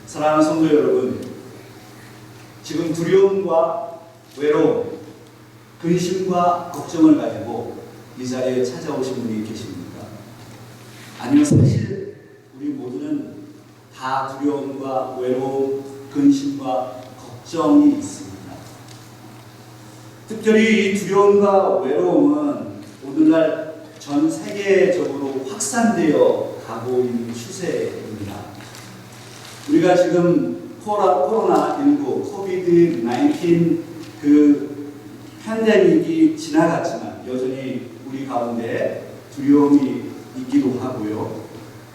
사랑하는 성도 여러분, 지금 두려움과 외로움, 근심과 걱정을 가지고 이 자리에 찾아오신 분이 계십니까? 아니요, 사실 우리 모두는 다 두려움과 외로움, 근심과 걱정이 있습니다. 특별히 이 두려움과 외로움은 오늘날 전 세계적으로 확산되어 가고 있는 추세입니다. 우리가 지금 코로나19, 코비드-19 그 팬데믹이 지나갔지만 여전히 우리 가운데 두려움이 있기도 하고요.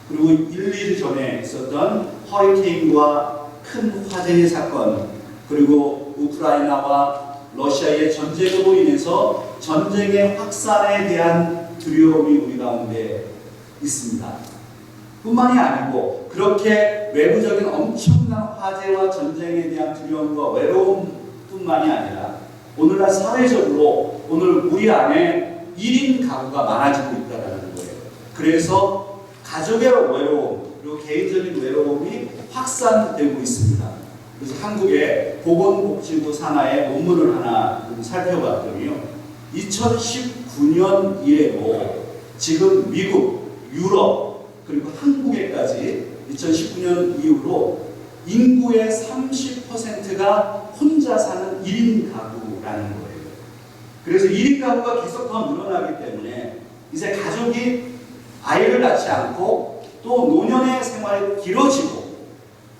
그리고 1, 2주 전에 있었던 허리케인과 큰 화재의 사건, 그리고 우크라이나와 러시아의 전쟁으로 인해서 전쟁의 확산에 대한 두려움이 우리 가운데 있습니다. 뿐만이 아니고 그렇게 외부적인 엄청난 화재와 전쟁에 대한 두려움과 외로움뿐만이 아니라 오늘날 사회적으로 오늘 우리 안에 1인 가구가 많아지고 있다는 거예요. 그래서 가족의 외로움 그리고 개인적인 외로움이 확산되고 있습니다. 그래서 한국의 보건복지부 산하의 논문을 하나 살펴봤더니요, 2019년 이래로 지금 미국, 유럽 그리고 한국에까지 2019년 이후로 인구의 30%가 혼자 사는 1인 가구라는 거예요. 그래서 1인 가구가 계속 더 늘어나기 때문에 이제 가족이 아이를 낳지 않고 또 노년의 생활이 길어지고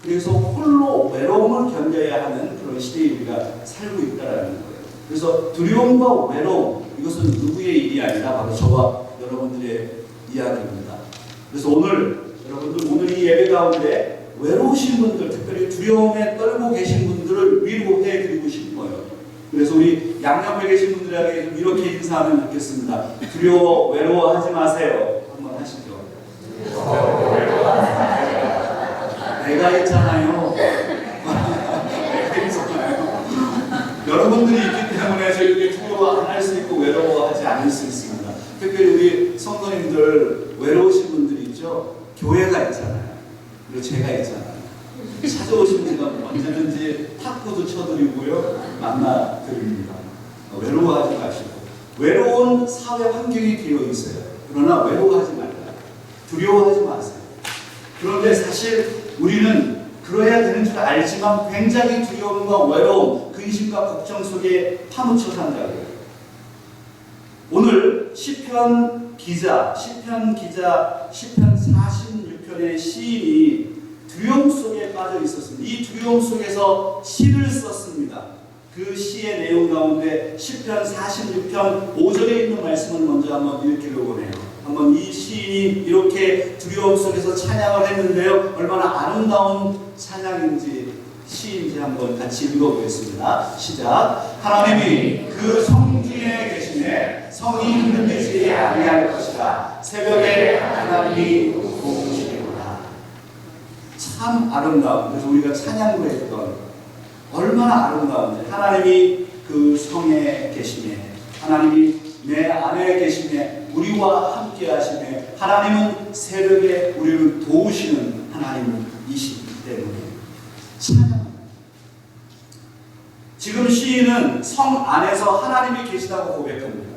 그래서 홀로 외로움을 견뎌야 하는 그런 시대에 우리가 살고 있다는 거예요. 그래서 두려움과 외로움, 이것은 누구의 일이 아니라 바로 저와 여러분들의 이야기입니다. 그래서 오늘 여러분들 오늘 이 예배 가운데 외로우신 분들, 특별히 두려움에 떨고 계신 분들을 위로해 드리고 싶어요. 그래서 우리 양옆에 계신 분들에게 이렇게 인사하면 좋겠습니다. 두려워, 외로워하지 마세요. 한번 하시죠. 내가 있잖아요. 내가 있잖아요. 여러분들이 있기 때문에 저희들이 두려워 안 할 수 있고 외로워하지 않을 수 있습니다. 특별히 우리 성도님들 외로우신 분들이 있죠. 교회가 있잖아요. 그리고 제가 있잖아요. 찾아오시면 제가 언제든지 탁구도 쳐드리고요, 만나드립니다. 외로워하지 마시고. 외로운 사회 환경이 되어 있어요. 그러나 외로워하지 말라. 두려워하지 마세요. 그런데 사실 우리는 그러해야 되는 줄 알지만 굉장히 두려움과 외로움, 근심과 걱정 속에 파묻혀 산다고요. 오늘 시편 기자 46편의 시인이 두려움 속에 빠져 있었습니다. 이 두려움 속에서 시를 썼습니다. 그 시의 내용 가운데 시편 46편 5절에 있는 말씀을 먼저 한번 읽기려고 해요. 한번 이 시인이 이렇게 두려움 속에서 찬양을 했는데요, 얼마나 아름다운 찬양인지 시인지 한번 같이 읽어보겠습니다. 시작. 하나님이 그 성중에 계시네 성이 흔들리지 아니할 것이라 새벽에 하나님이 도우시리로다. 참 아름다운, 그래서 우리가 찬양으로 했던 얼마나 아름다운지, 하나님이 그 성에 계시네, 하나님이 내 안에 계시네, 우리와 함께 하시네, 하나님은 새벽에 우리를 도우시는 하나님이시기 때문에 찬양합니다. 지금 시인은 성 안에서 하나님이 계시다고 고백합니다.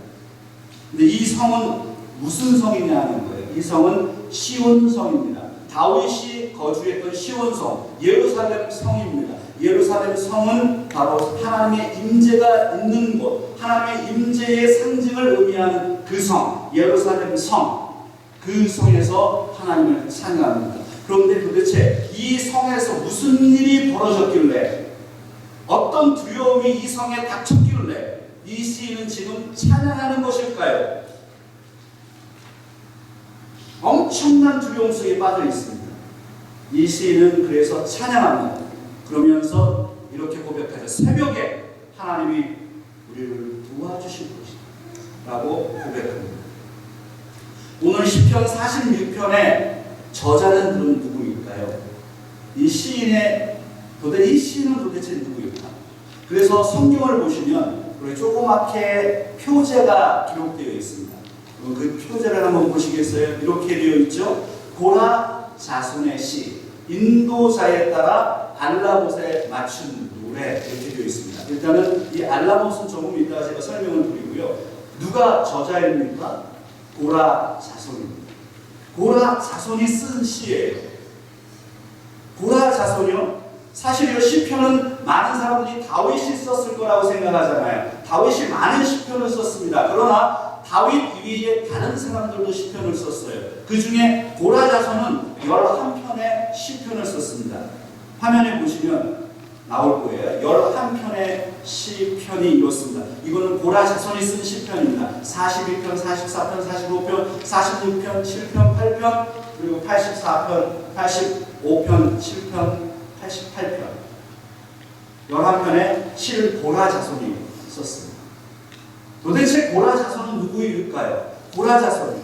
근데 이 성은 무슨 성이냐는 거예요. 이 성은 시온성입니다. 다윗이 거주했던 시온성, 예루살렘 성입니다. 예루살렘 성은 바로 하나님의 임재가 있는 곳, 하나님의 임재의 상징을 의미하는 그 성, 예루살렘 성, 그 성에서 하나님을 찬양합니다. 그런데 도대체 이 성에서 무슨 일이 벌어졌길래, 어떤 두려움이 이 성에 닥쳤길래 이 시인은 지금 찬양하는 것일까요? 엄청난 두려움 속에 빠져 있습니다. 이 시인은 그래서 찬양합니다. 그러면서 이렇게 고백하죠. 새벽에 하나님이 우리를 도와주실 것이다 라고 고백합니다. 오늘 시편 46편의 저자는 그럼 누구일까요? 이 시인은 도대체 누구일까? 그래서 성경을 보시면 조그맣게 표제가 기록되어 있습니다. 그 표제를 한번 보시겠어요? 이렇게 되어 있죠. 고라 자손의 시, 인도자에 따라 알라못에 맞춘 노래 이렇게 되어 있습니다. 일단은 이 알라못은 조금 이따가 제가 설명을 드리고요. 누가 저자입니까? 고라 자손입니다. 고라 자손이 쓴 시예요. 고라 자손이요? 사실 이 시편은 많은 사람들이 다윗이 썼을 거라고 생각하잖아요. 다윗이 많은 시편을 썼습니다. 그러나 다윗 이외에 다른 사람들도 시편을 썼어요. 그 중에 고라 자손은 11편의 시편을 썼습니다. 화면에 보시면 나올 거예요. 11편의 시편이 이렇습니다. 이거는 고라 자손이 쓴 시편입니다. 41편, 44편, 45편, 46편, 7편, 8편, 그리고 84편, 85편, 7편, 88편. 11편의 시를 고라 자손이 썼습니다. 도대체 고라 자손은 누구일까요? 고라 자손이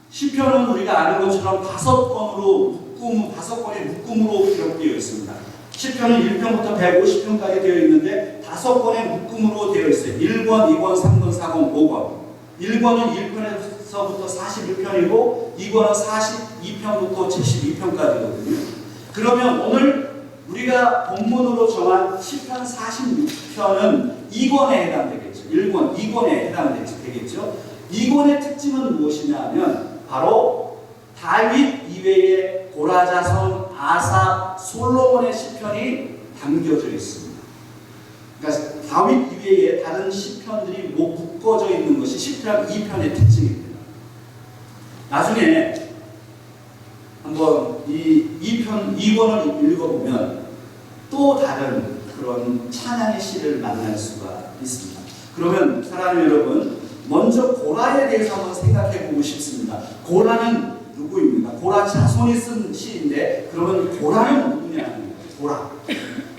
시편은 우리가 아는 것처럼 5권의 묶음으로 기록되어 있습니다. 시편은 1편부터 150편까지 되어 있는데 5권의 묶음으로 되어 있어요. 1권, 2권, 3권, 4권, 5권. 1권은 1편에서부터 41편이고 2권은 42편부터 72편까지거든요. 그러면 오늘 우리가 본문으로 정한 시편 46편은 2권에 해당되겠죠. 1권, 2권에 해당되겠죠. 2권의 특징은 무엇이냐면 바로 다윗 이외의 고라 자손, 아사, 솔로몬의 시편이 담겨져 있습니다. 그러니까 다윗 이외에 다른 시편들이 묶어져 있는 것이 시편 2편의 특징입니다. 나중에 한번 이 2권을 읽어보면 또 다른 그런 찬양의 시를 만날 수가 있습니다. 그러면 사랑하는 여러분, 먼저 고라에 대해서 한번 생각해 보고 싶습니다. 고라는 누구입니까? 고라 자손이 쓴 시인데 그러면 고라는 누구냐는 거예요.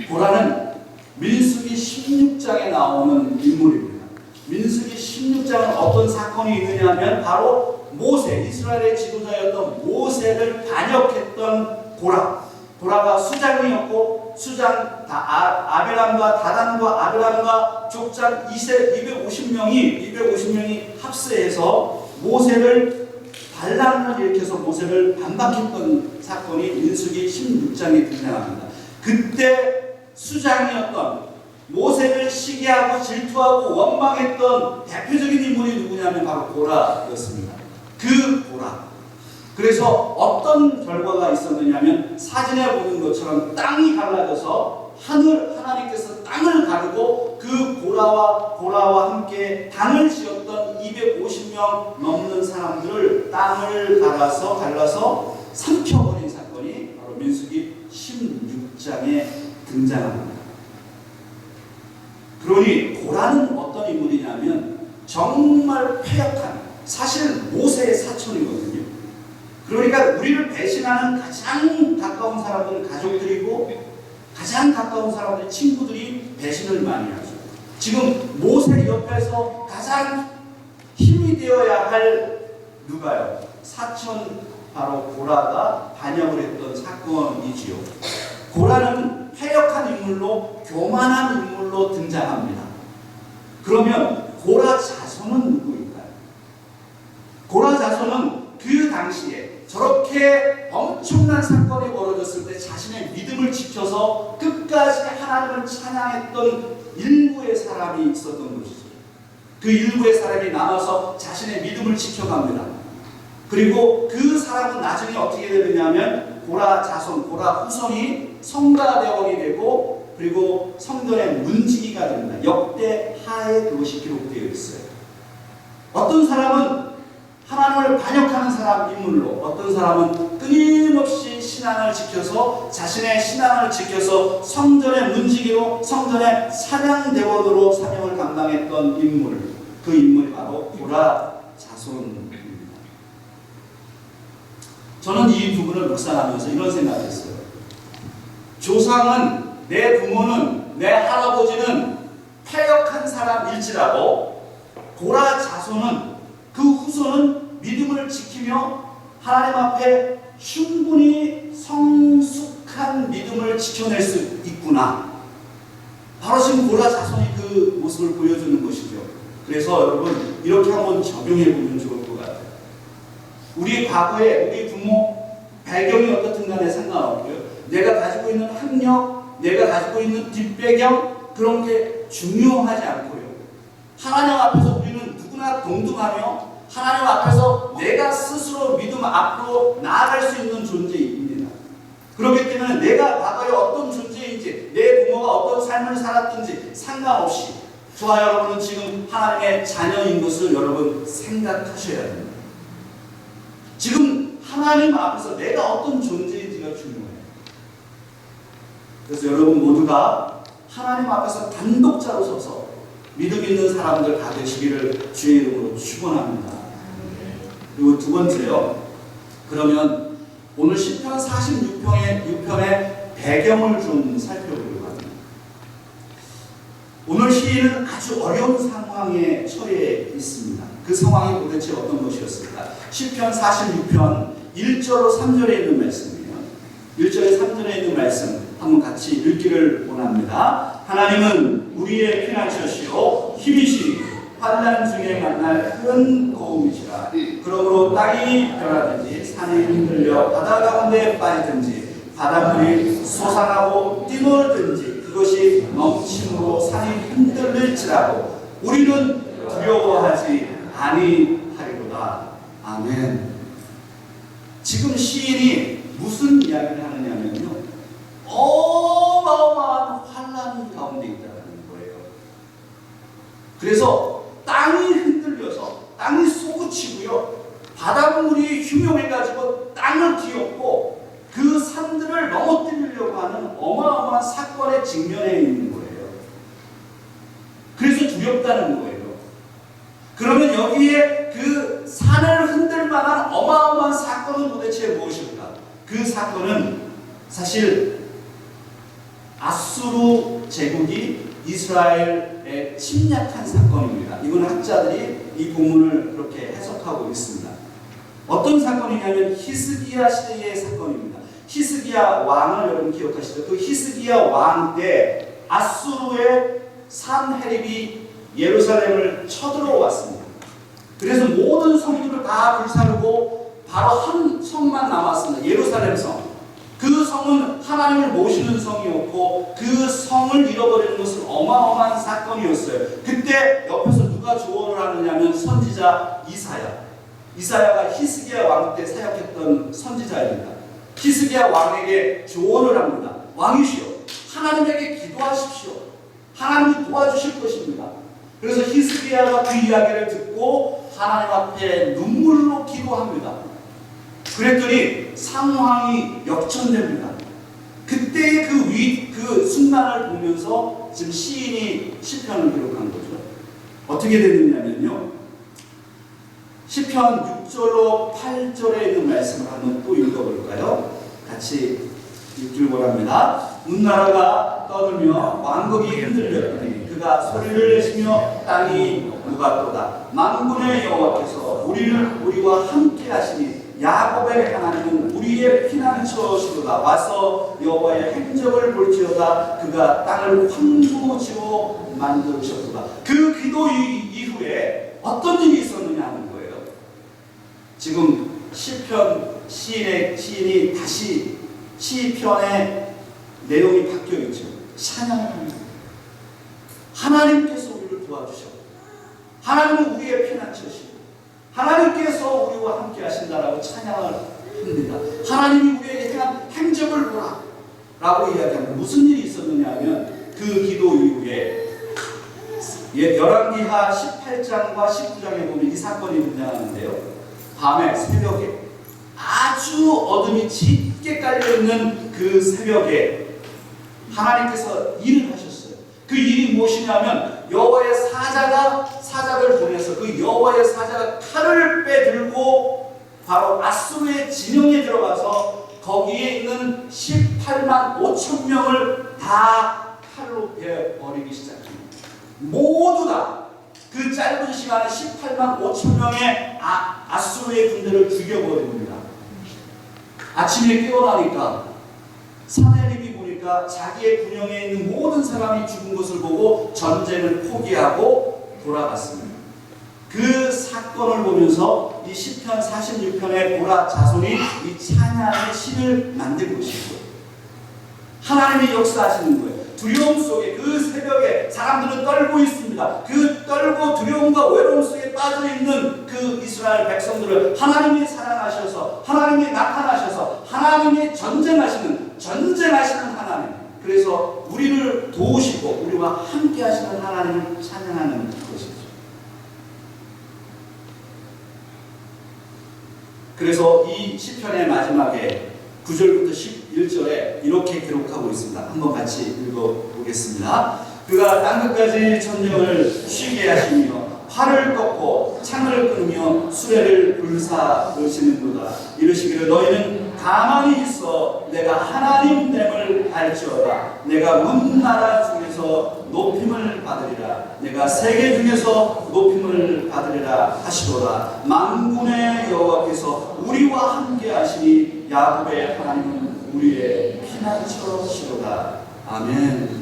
고라는 민수기 16장에 나오는 인물입니다. 민수기 16장은 어떤 사건이 있느냐 하면 바로 모세, 이스라엘의 지도자였던 모세를 반역했던 고라가 수장이었고 수장 아비람과 다단과 아비람과 족장 250명이 합세해서 모세를 반란을 일으켜서 모세를 반박했던 사건이 민수기 16장에 등장합니다. 그때 수장이었던 모세를 시기하고 질투하고 원망했던 대표적인 인물이 누구냐면 바로 고라였습니다. 그 고라. 그래서 어떤 결과가 있었느냐면 사진에 보는 것처럼 땅이 갈라져서 하나님께서 땅을 가르고 그 고라와 함께 당을 지었던 250명 넘는 사람들을 땅을 갈라서 삼켜버린 사건이 바로 민수기 16장에 등장합니다. 그러니 고라는 어떤 인물이냐면 정말 패역한, 사실 모세의 사촌이거든요. 그러니까 우리를 배신하는 가장 가까운 사람들은 가족들이고 가장 가까운 사람들이 친구들이 배신을 많이 하죠. 지금 모세 옆에서 가장 힘이 되어야 할 누가요? 사촌 바로 고라가 반역을 했던 사건이지요. 고라는 패역한 인물로, 교만한 인물로 등장합니다. 그러면 고라 자손은 누구일까요? 고라 자손은 그 당시에 저렇게 엄청난 사건이 벌어졌을 때 자신의 믿음을 지켜서 끝까지 하나님을 찬양했던 일부의 사람이 있었던 것이죠. 그 일부의 사람이 남아서 자신의 믿음을 지켜갑니다. 그리고 그 사람은 나중에 어떻게 되느냐면 고라 자손, 고라 후손이 성가대원이 되고 그리고 성전의 문지기가 됩니다. 역대하에 그것이 기록되어 있어요. 어떤 사람은 하나님을 반역하는 사람 인물로, 어떤 사람은 끊임없이 신앙을 지켜서 자신의 신앙을 지켜서 성전의 문지기로, 성전의 찬양대원으로 사명을 감당했던 인물, 그 인물이 바로 고라 자손입니다. 저는 이 부분을 묵상하면서 이런 생각을 했어요. 조상은, 내 부모는, 내 할아버지는 패역한 사람일지라도 고라 자손은, 그 후손은 믿음을 지키며 하나님 앞에 충분히 성숙한 믿음을 지켜낼 수 있구나. 바로 지금 고라 자손이 그 모습을 보여주는 것이죠. 그래서 여러분 이렇게 한번 적용해 보면 좋을 것 같아요. 우리 과거에 우리 부모 배경이 어떻든 간에 상관없고요. 내가 가지고 있는 학력, 내가 가지고 있는 뒷배경, 그런 게 중요하지 않고요. 하나님 앞에서 우리는 누구나 동등하며 하나님 앞에서 내가 스스로 믿음 앞으로 나아갈 수 있는 존재입니다. 그렇기 때문에 내가 과거에 어떤 존재인지, 내 부모가 어떤 삶을 살았든지 상관없이 저와 여러분은 지금 하나님의 자녀인 것을 여러분 생각하셔야 됩니다. 지금 하나님 앞에서 내가 어떤 존재인지가 중요해요. 그래서 여러분 모두가 하나님 앞에서 단독자로 서서 믿음 있는 사람들 다 되시기를 주의 이름으로 축원합니다. 그리고 두 번째요. 그러면 오늘 시편 46편의 배경을 좀 살펴보려고 합니다. 오늘 시인은 아주 어려운 상황에 처해 있습니다. 그 상황이 도대체 어떤 것이었을까? 시편 46편 1절로 3절에 있는 말씀이에요. 1절에 3절에 있는 말씀 한번 같이 읽기를 원합니다. 하나님은 우리의 피난처시오 힘이시니 환난 중에 만날 큰 도움이시라. 그러므로 땅이 변하든지 산이 흔들려 바다 가운데 빠지든지 바닷물이 솟아나고 뛰놀든지 그것이 넘침으로 산이 흔들릴지라도 우리는 두려워하지 아니하리로다. 아멘. 지금 시인이 무슨 이야기를 하느냐면요, 어마어마한 환난 가운데 있다는 거예요. 그래서 땅이 흔들려서 땅이 솟구치고요, 바닷물이 흉용해가지고 땅을 뒤엎고 그 산들을 넘어뜨리려고 하는 어마어마한 사건에 직면해 있는 거예요. 그래서 두렵다는 거예요. 그러면 여기에 그 산을 흔들 만한 어마어마한 사건은 도대체 무엇일까? 그 사건은 사실 아수르 제국이 이스라엘에 침략한 사건입니다. 이건 학자들이 이 본문을 그렇게 해석하고 있습니다. 어떤 사건이냐면 히스기야 시대의 사건입니다. 히스기야 왕을 여러분 기억하시죠? 그 히스기야 왕 때 아수르의 산헤립이 예루살렘을 쳐들어왔습니다. 그래서 모든 성들을 다 불사르고 바로 한 성만 남았습니다. 예루살렘 성. 그 성은 하나님을 모시는 성이었고 그 성을 잃어버리는 것은 어마어마한 사건이었어요. 그때 옆에서 누가 조언을 하느냐면 선지자 이사야. 이사야가 히스기야 왕 때 사역했던 선지자입니다. 히스기야 왕에게 조언을 합니다. 왕이시여, 하나님에게 기도하십시오. 하나님이 도와주실 것입니다. 그래서 히스기야가 그 이야기를 듣고 하나님 앞에 눈물로 기도합니다. 그랬더니 상황이 역전됩니다. 그때의 그 순간을 보면서 지금 시인이 시편을 기록한 거죠. 어떻게 됐느냐면요, 시편 6절로 8절에 있는 말씀을 한번 또 읽어볼까요? 같이 읽길 원합니다. 문나라가 떠들며 왕국이 흔들렸더니 그가 소리를 내시며 땅이 누갔도다. 만군의 여호와께서 우리와 함께 하시니 야곱의 하나님은 우리의 피난처시로다. 와서 여호와의 행적을 볼지어다. 그가 땅을 황무지로 만드셨도다. 그 기도 이후에 어떤 일이 있었느냐 하는 거예요. 지금 시인이 다시 시편의 내용이 바뀌어 있죠. 찬양을 합니다. 하나님께서 우리를 도와주셨고 하나님은 우리의 피난처시고 하나님께서 우리와 함께 하신다라고 찬양을 합니다. 하나님이 우리에게 행한 행적을 보라 라고 이야기합니다. 무슨 일이 있었느냐 하면 그 기도 이후에 열왕기하 18장과 19장에 보면 이 사건이 등장하는데요. 밤에 새벽에 아주 어둠이 짙게 깔려있는 그 새벽에 하나님께서 일을 하셨어요. 그 일이 무엇이냐면 여호와의 사자를 보내서 그 여호와의 사자가 칼을 빼들고 바로 아수르의 진영에 들어가서 거기에 있는 18만 5천 명을 다 칼로 베어버리기 시작합니다. 모두 다 그 짧은 시간에 18만 5천 명의 아수르의 군대를 죽여버립니다. 아침에 깨어나니까 산헤립이 보니까 자기의 군영에 있는 모든 사람이 죽은 것을 보고 전쟁을 포기하고 돌아갔습니다. 그 사건을 보면서 이 시편 46편의 보라 자손이 이 찬양의 시를 만든 것이고 하나님이 역사하시는 거예요. 두려움 속에 그 새벽에 사람들은 떨고 있습니다. 그 떨고 두려움과 외로움 속에 빠져있는 그 이스라엘 백성들을 하나님이 사랑하셔서 하나님이 나타나셔서 하나님이 전쟁하시는 하나님, 그래서 우리를 도우시고 우리와 함께 하시는 하나님을 찬양하는 것이죠. 그래서 이 시편의 마지막에 9절부터 11절에 이렇게 기록하고 있습니다. 한번 같이 읽어보겠습니다. 그가 땅끝까지 천정을 쉬게 하시며 활을 꺾고 창을 끊으며 수레를 불사르시는도다. 이르시기를 너희는 가만히 있어 내가 하나님됨을 알지어다. 내가 문 나라 중에서 높임을 받으리라. 내가 세계 중에서 높임을 받으리라 하시도다. 만군의 여호와께서 우리와 함께 하시니 야곱의 하나님은 우리의 피난처시도다. 아멘.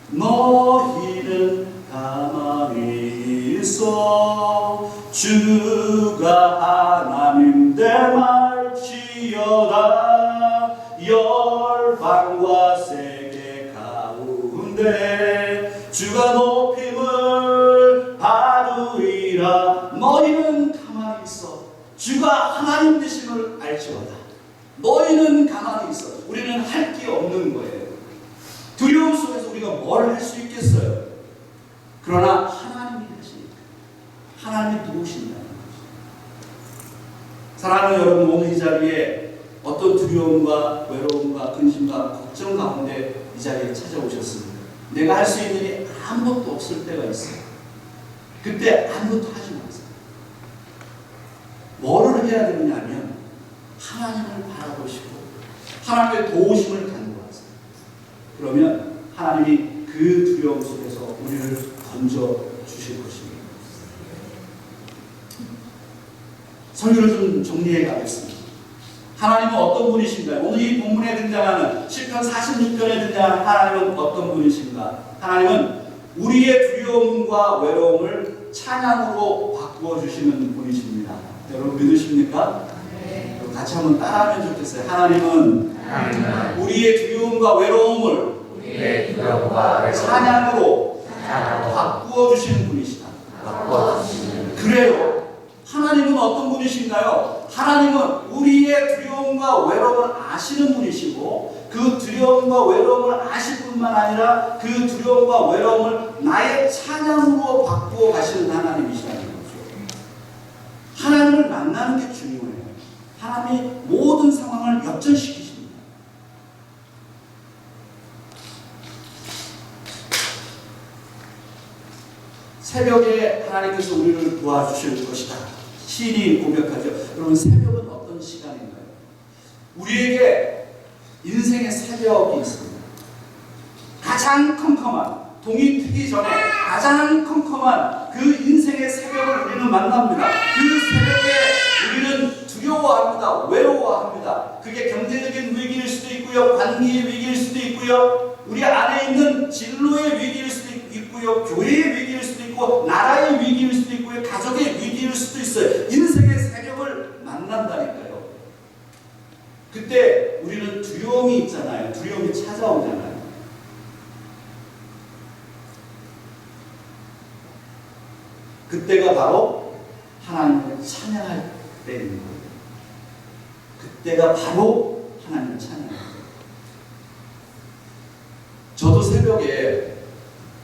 너희는 가만히 있어 주가 하나님 됨알지어다. 열방과 세계 가운데 주가 높임을 받으리라. 너희는 가만히 있어 주가 하나님 되심을 알지어다. 너희는 가만히 있어. 우리는 할 게 없는 거예요. 두려움 속에서 우리가 뭘 할 수 있겠어요? 그러나 하나님이 하시니까, 하나님이 도우신다는 거죠. 사랑하는 여러분, 오늘 이 자리에 어떤 두려움과 외로움과 근심과 걱정 가운데 이 자리에 찾아오셨습니다. 내가 할 수 있는 일이 아무것도 없을 때가 있어요. 그때 아무것도 하지 마세요. 뭐를 해야 되느냐 하면 하나님을 바라보시고 하나님의 도우심을 간구하세요. 그러면 하나님이 그 두려움 속에서 우리를 건져 주실 것입니다. 설교를 좀 정리해 가겠습니다. 하나님은 어떤 분이신가요? 오늘 이 본문에 등장하는 시편 46편에 등장하는 하나님은 어떤 분이신가? 하나님은 우리의 두려움과 외로움을 찬양으로 바꾸어 주시는 분이십니다. 여러분 믿으십니까? 네. 같이 한번 따라하면 좋겠어요. 하나님은 우리의 두려움과 외로움을 찬양으로 바꾸어 주시는 분이시다. 그래요. 하나님은 어떤 분이신가요? 하나님은 우리의 두려움과 외로움을 아시는 분이시고 그 두려움과 외로움을 아실 뿐만 아니라 그 두려움과 외로움을 나의 찬양으로 바꾸어 가시는 하나님이시라는 거죠. 하나님을 만나는 게 중요해요. 하나님이 모든 상황을 역전시키십니다. 새벽에 하나님께서 우리를 도와주실 것이다. 시인이 고백하죠. 여러분, 새벽은 어떤 시간인가요? 우리에게 인생의 새벽이 있습니다. 가장 컴컴한, 동이 트기 전에 가장 컴컴한 그 인생의 새벽을 우리는 만납니다. 그 새벽에 우리는 두려워합니다. 외로워합니다. 그게 경제적인 위기일 수도 있고요. 관계의 위기일 수도 있고요. 우리 안에 있는 진로의 위기일 수도 있고요. 교회의 위기일 수도 있고 나라의 위기일 수도 있고요. 가족의 위기일 수도 있어요. 인생의 새벽을 만난다니까요. 그때 우리는 두려움이 있잖아요. 두려움이 찾아오잖아요. 그때가 바로 하나님을 찬양할 때인 거예요. 그때가 바로 하나님을 찬양할 때예요. 저도 새벽에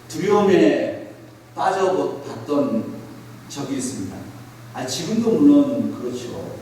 두려움에 빠져봤던 적이 있습니다. 지금도 물론 그렇죠.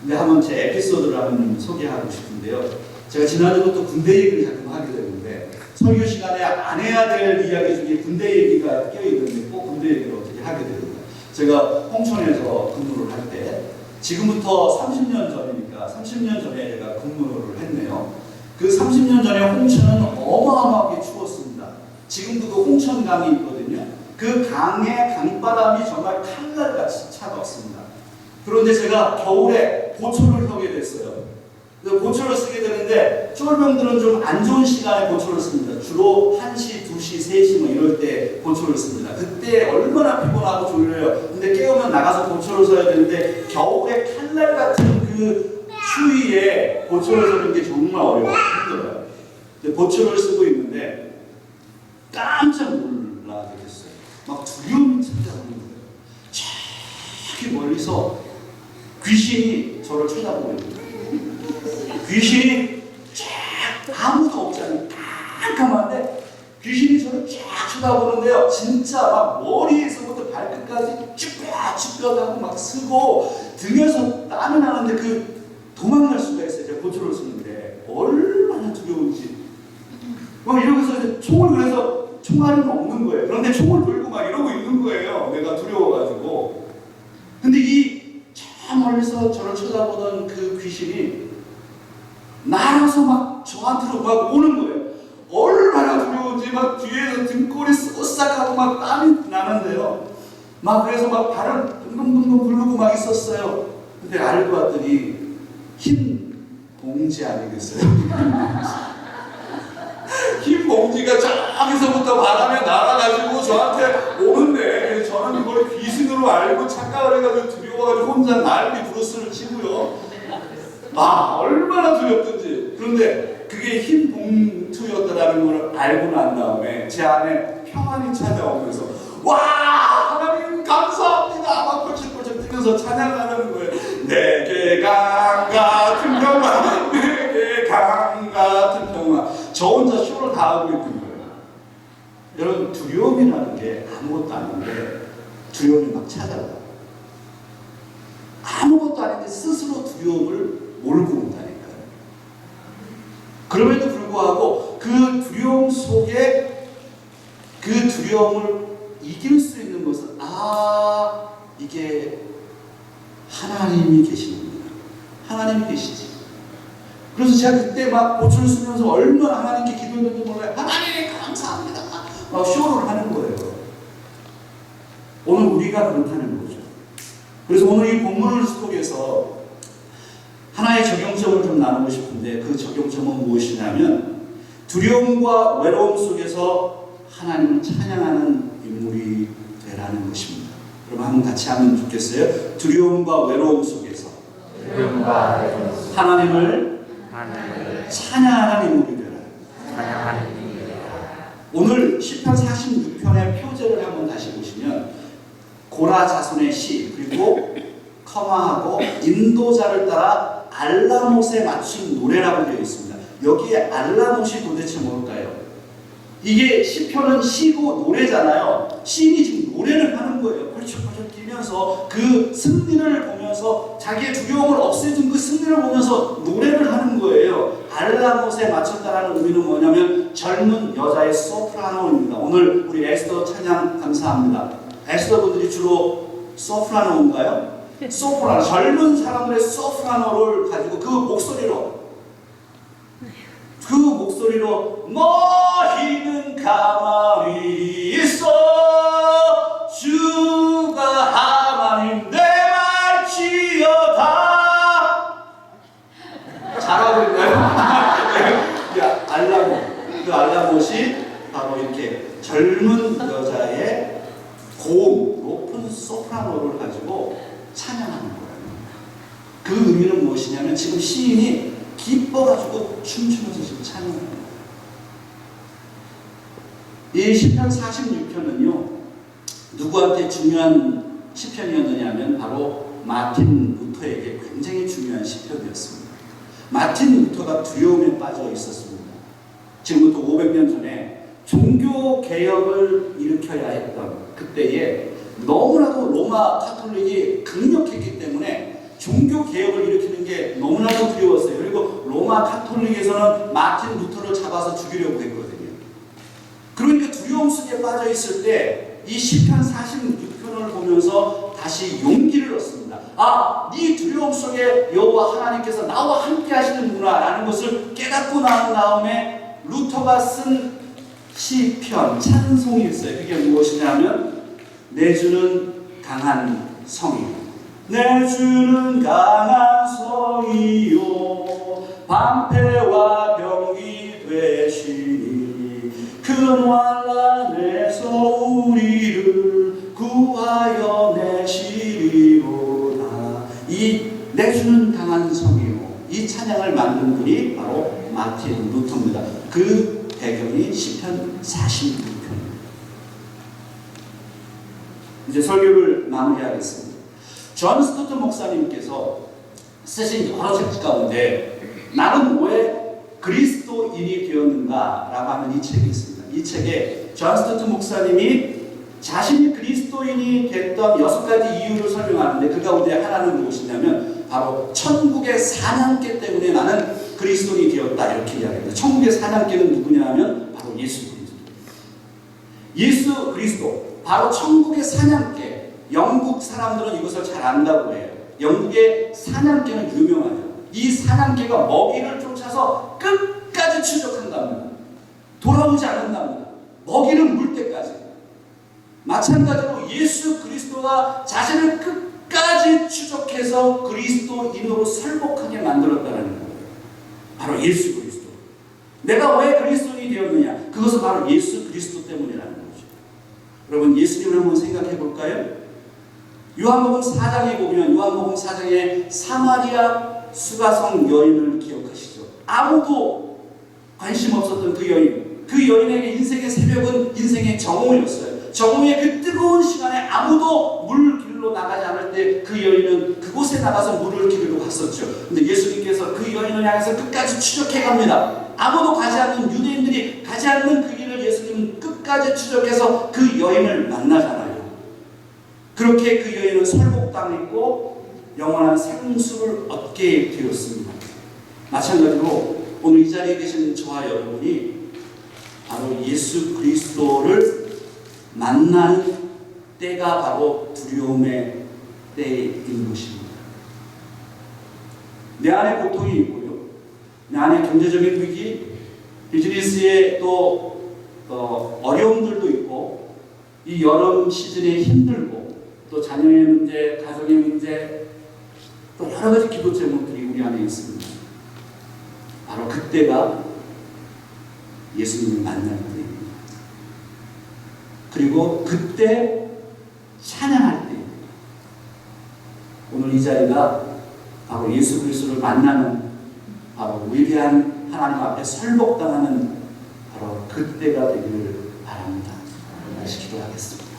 근데 한번 제 에피소드를 한번 소개하고 싶은데요. 제가 지난주부터 군대 얘기를 자꾸 하게 되는데 설교 시간에 안 해야 될 이야기 중에 군대 얘기가 껴있는데 꼭 군대 얘기를 어떻게 하게 됩니다. 제가 홍천에서 근무를 할 때 지금부터 30년 전이니까 30년 전에 제가 근무를 했네요. 그 30년 전에 홍천은 어마어마하게 추웠습니다. 지금도 그 홍천강이 있거든요. 그 강의 강바람이 정말 칼날같이 차갑습니다. 그런데 제가 겨울에 보초를 서게 됐어요. 고초를 쓰게 되는데 쫄병들은 좀 안 좋은 시간에 고초를 씁니다. 주로 1시, 2시, 3시 뭐 이럴 때 고초를 씁니다. 그때 얼마나 피곤하고 졸려요. 근데 깨우면 나가서 고초를 써야 되는데 겨울에 칼날 같은 그 추위에 고초를 쓰는 게 정말 어려워요. 힘들어요. 고초를 쓰고 있는데 깜짝 놀라게 됐어요. 막 두려움이 찾아오는 거예요. 저기 멀리서 귀신이 저를 쳐다보고 있는 거예요. 귀신이 쫙 아무도 없지 않은 깜깜한데 귀신이 저를 쫙 쳐다보는데요. 진짜 막 머리에서부터 발끝까지 쭈뼛쭈뼛하고 막 쓰고 등에서 땀이 나는데 그 도망갈 수가 있어요. 제가 고초를 쓰는데 얼마나 두려운지. 막 이러면서 이제 총을 그래서 총알은 없는 거예요. 그런데 총을 들고 막 이러고 있는 거예요. 내가 두려워가지고. 근데 이 저 멀리서 저를 쳐다보던 그 귀신이 날아서 막 저한테로 막 오는 거예요. 얼마나 두려운지 막 뒤에서 등골이 쏘싹하고 막 땀이 나는데요. 막 그래서 막 발을 붕붕붕붕 굴르고 막 있었어요. 근데 알고 봤더니 흰 봉지 아니겠어요? 흰 봉지가 저기서부터 바람에 날아가지고 저한테 오는데 저는 이걸 귀신으로 알고 착각을 해가지고 두려워가지고 혼자 난리 브루스를 치고요. 아 얼마나 두렵던지. 그런데 그게 흰 봉투였다라는 걸 알고 난 다음에 제 안에 평안이 찾아오면서 와 하나님 감사합니다 막 펄쩍펄쩍 뛰면서 찬양하는 거예요. 내게 강 같은 평안, 내게 강 같은 평안. 저 혼자 쇼를 다 하고 있는 거예요. 여러분 두려움이라는 게 아무것도 아닌데 두려움이 막 찾아와요. 아무것도 아닌데 스스로 두려움을 몰고 온다니까요. 그럼에도 불구하고 그 두려움 속에 그 두려움을 이길 수 있는 것은 이게 하나님이 계시는구나. 하나님이 계시지. 그래서 제가 그때 막 고초를 쓰면서 얼마나 하나님께 기도했는지 몰라요. 하나님 감사합니다. 막 쇼를 하는 거예요. 오늘 우리가 그렇다는 거죠. 그래서 오늘 이 본문을 속에서 하나의 적용점을 좀 나누고 싶은데 그 적용점은 무엇이냐면 두려움과 외로움 속에서 하나님을 찬양하는 인물이 되라는 것입니다. 그럼 한번 같이 하면 좋겠어요? 두려움과 외로움 속에서 하나님을 찬양하는 인물이 되라. 오늘 시편 46편의 표제를 한번 다시 보시면 고라 자손의 시 그리고 커마하고 인도자를 따라 알라못에 맞춘 노래라고 되어 있습니다. 여기에 알라못이 도대체 뭘까요? 이게 시편은 시고 노래잖아요. 시인이 지금 노래를 하는 거예요. 펄쩍펄쩍 뛰면서 그 승리를 보면서 자기의 두려움을 없애준 그 승리를 보면서 노래를 하는 거예요. 알라못에 맞췄다라는 의미는 뭐냐면 젊은 여자의 소프라노입니다. 오늘 우리 에스더 찬양 감사합니다. 에스더 분들이 주로 소프라노인가요? 소프라노, 젊은 사람들의 소프라노를 가지고 그 목소리로 너희는 가만히 있어 주가 하나님 내 말지어다. 잘하고 있나요? 야, 그 알라못이 바로 이렇게 젊은 여자의 고음, 높은 소프라노를 가지고 찬양하는 거예요. 그 의미는 무엇이냐면 지금 시인이 기뻐가지고 춤추면서 지금 찬양하는 거예요. 이 시편 46편은요 누구한테 중요한 시편이었느냐면 바로 마틴 루터에게 굉장히 중요한 시편이었습니다. 마틴 루터가 두려움에 빠져 있었습니다. 지금부터 500년 전에 종교 개혁을 일으켜야 했던 그때에 너무나도 로마 카톨릭이 강력했기 때문에 종교 개혁을 일으키는 게 너무나도 두려웠어요. 그리고 로마 카톨릭에서는 마틴 루터를 잡아서 죽이려고 했거든요. 그러니까 두려움 속에 빠져 있을 때 이 시편 46편을 보면서 다시 용기를 얻습니다. 네 두려움 속에 여호와 하나님께서 나와 함께 하시는구나라는 것을 깨닫고 난 다음에 루터가 쓴 시편, 찬송이 있어요. 그게 무엇이냐면 내 주는 강한 성이요 내 주는 강한 성이요 큰 환난에서 우리를 구하여 내시리로다. 이 내주는 당한 성이요, 이 찬양을 만든 분이 바로 마틴 루터입니다. 그 배경이 시편 46편입니다. 이제 설교를 마무리하겠습니다. 존 스토트 목사님께서 쓰신 여러 책 가운데 나는 왜 그리스도인이 되었는가 라고 하는 이 책이 있습니다. 이 책에 존 스토트 목사님이 자신이 그리스도인이 됐던 6가지 이유를 설명하는데 그 가운데 하나는 무엇이냐면 바로 천국의 사냥개 때문에 나는 그리스도인이 되었다, 이렇게 이야기합니다. 천국의 사냥개는 누구냐 하면 바로 예수 그리스도. 예수 그리스도, 바로 천국의 사냥개. 영국 사람들은 이것을 잘 안다고 해요. 영국의 사냥개는 유명하죠. 이 사냥개가 먹이를 쫓아서 끝까지 추적한답니다. 돌아오지 않는답니다. 먹이를 물 때까지. 마찬가지로 예수 그리스도가 자신을 끝까지 추적해서 그리스도인으로 설복하게 만들었다는 거예요. 바로 예수 그리스도. 내가 왜 그리스도인이 되었느냐? 그것은 바로 예수 그리스도 때문이라는 거죠. 여러분, 예수님을 한번 생각해 볼까요? 요한복음 4장에 보면 요한복음 4장에 사마리아 수가성 여인을 기억하시죠? 아무도 관심 없었던 그 여인. 그 여인에게 인생의 새벽은 인생의 정오였어요. 정오의 그 뜨거운 시간에 아무도 물 길로 나가지 않을 때 그 여인은 그곳에 나가서 물을 기르러 갔었죠. 근데 예수님께서 그 여인을 향해서 끝까지 추적해 갑니다. 아무도 가지 않는, 유대인들이 가지 않는 그 길을 예수님은 끝까지 추적해서 그 여인을 만나잖아요. 그렇게 그 여인은 설복당했고 영원한 생수를 얻게 되었습니다. 마찬가지로 오늘 이 자리에 계신 저와 여러분이 바로 예수 그리스도를 만나는 때가 바로 두려움의 때인 것입니다. 내 안에 고통이 있고요, 내 안에 경제적인 위기, 비즈니스에 또 어려움들도 있고, 이 여름 시즌에 힘들고, 또 자녀의 문제, 가정의 문제, 또 여러 가지 기도 제목들이 우리 안에 있습니다. 바로 그때가 예수님을 만날 때입니다. 그리고 그때 찬양할 때입니다. 오늘 이 자리가 바로 예수 그리스도를 만나는, 바로 위대한 하나님 앞에 설복당하는 바로 그때가 되기를 바랍니다. 다시 기도하겠습니다.